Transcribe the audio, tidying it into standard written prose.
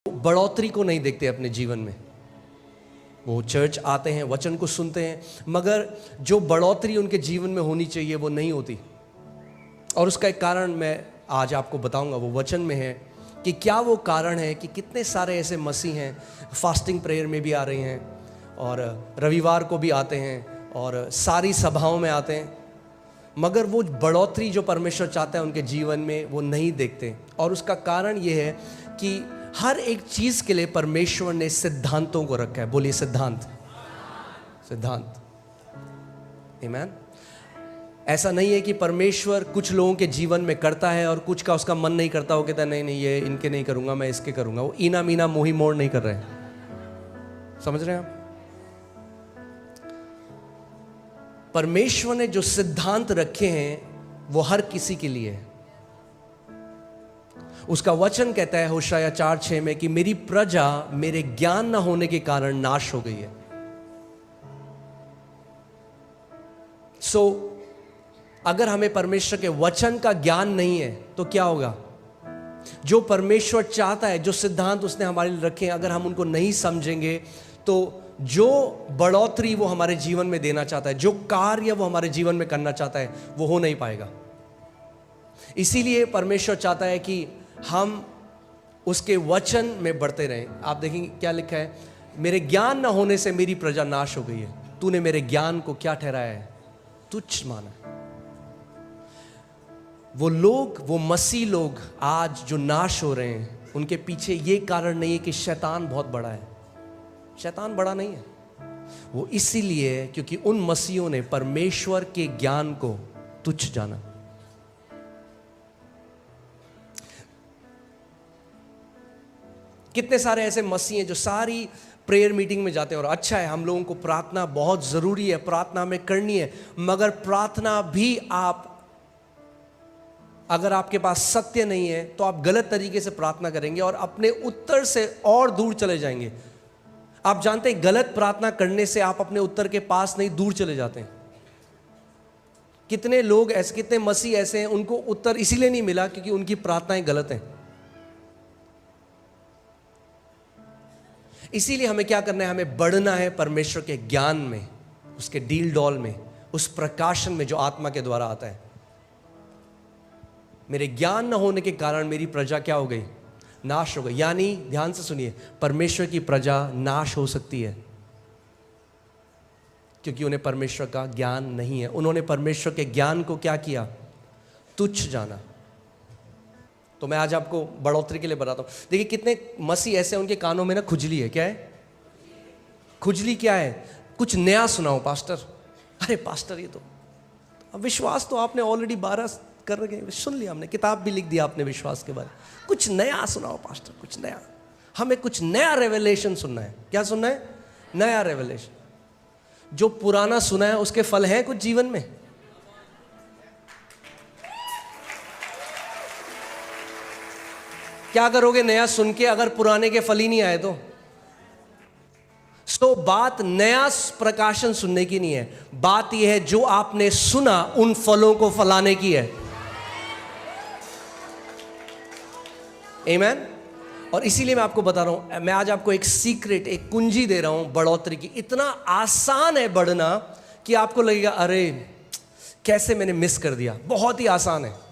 बढ़ोतरी को नहीं देखते अपने जीवन में। वो चर्च आते हैं, वचन को सुनते हैं, मगर जो बढ़ोतरी उनके जीवन में होनी चाहिए वो नहीं होती। और उसका एक कारण मैं आज आपको बताऊंगा, वो वचन में है कि क्या वो कारण है कि कितने सारे ऐसे मसीह हैं, फास्टिंग प्रेयर में भी आ रहे हैं और रविवार को भी आते हैं और सारी सभाओं में आते हैं, मगर वो बढ़ोतरी जो परमेश्वर चाहता है उनके जीवन में वो नहीं देखते। और उसका कारण ये है कि हर एक चीज़ के लिए परमेश्वर ने सिद्धांतों को रखा है। बोलिए सिद्धांत, सिद्धांत। आमीन। ऐसा नहीं है कि परमेश्वर कुछ लोगों के जीवन में करता है और कुछ का उसका मन नहीं करता, वो कहता है नहीं नहीं ये इनके नहीं करूंगा, मैं इसके करूंगा। वो ईना मीना मोही मोड़ नहीं कर रहे हैं। समझ रहे हैं आप? परमेश्वर ने जो सिद्धांत रखे हैं वो हर किसी के लिए है। उसका वचन कहता है होशाया 4:6 में कि मेरी प्रजा मेरे ज्ञान न होने के कारण नाश हो गई है। अगर हमें परमेश्वर के वचन का ज्ञान नहीं है तो क्या होगा? जो परमेश्वर चाहता है, जो सिद्धांत उसने हमारे लिए रखे हैं, अगर हम उनको नहीं समझेंगे तो जो बढ़ोतरी वो हमारे जीवन में देना चाहता है, जो कार्य वो हमारे जीवन में करना चाहता है, वो हो नहीं पाएगा। इसीलिए परमेश्वर चाहता है कि हम उसके वचन में बढ़ते रहें। आप देखेंगे क्या लिखा है, मेरे ज्ञान न होने से मेरी प्रजा नाश हो गई है। तूने मेरे ज्ञान को क्या ठहराया है? तुच्छ माना। वो लोग, वो मसीह लोग आज जो नाश हो रहे हैं, उनके पीछे ये कारण नहीं है कि शैतान बहुत बड़ा है। शैतान बड़ा नहीं है। वो इसीलिए क्योंकि उन मसीहों ने परमेश्वर के ज्ञान को तुच्छ जाना। कितने सारे ऐसे मसीह हैं जो सारी प्रेयर मीटिंग में जाते हैं, और अच्छा है, हम लोगों को प्रार्थना बहुत ज़रूरी है, प्रार्थना में करनी है, मगर प्रार्थना भी आप, अगर आपके पास सत्य नहीं है तो आप गलत तरीके से प्रार्थना करेंगे और अपने उत्तर से और दूर चले जाएंगे। आप जानते हैं गलत प्रार्थना करने से आप अपने उत्तर के पास नहीं, दूर चले जाते हैं। कितने लोग ऐसे, कितने मसीह ऐसे हैं, उनको उत्तर इसीलिए नहीं मिला क्योंकि उनकी प्रार्थनाएं गलत हैं। इसीलिए हमें क्या करना है? हमें बढ़ना है परमेश्वर के ज्ञान में, उसके डील डॉल में, उस प्रकाशन में जो आत्मा के द्वारा आता है। मेरे ज्ञान न होने के कारण मेरी प्रजा क्या हो गई? नाश हो गई। यानी ध्यान से सुनिए, परमेश्वर की प्रजा नाश हो सकती है क्योंकि उन्हें परमेश्वर का ज्ञान नहीं है। उन्होंने परमेश्वर के ज्ञान को क्या किया? तुच्छ जाना। तो मैं आज आपको बढ़ोतरी के लिए बताता हूं। देखिए कितने मसीह ऐसे, उनके कानों में ना खुजली है। क्या है खुजली? क्या है? कुछ नया सुनाओ पास्टर। अरे पास्टर ये तो विश्वास तो आपने ऑलरेडी 12 कर रहे, सुन लिया हमने, किताब भी लिख दिया आपने विश्वास के बारे में। कुछ नया सुनाओ पास्टर, कुछ नया। हमें कुछ नया रेवलेशन सुनना है। क्या सुनना है? नया रेवलेशन। जो पुराना सुना है उसके फल हैं कुछ जीवन में? क्या करोगे नया सुन के अगर पुराने के फल ही नहीं आए तो? बात नया प्रकाशन सुनने की नहीं है, बात यह है जो आपने सुना उन फलों को फलाने की है। आमीन। और इसीलिए मैं आपको बता रहा हूं, मैं आज आपको एक सीक्रेट, एक कुंजी दे रहा हूं बढ़ोतरी की। इतना आसान है बढ़ना कि आपको लगेगा अरे कैसे मैंने मिस कर दिया। बहुत ही आसान है।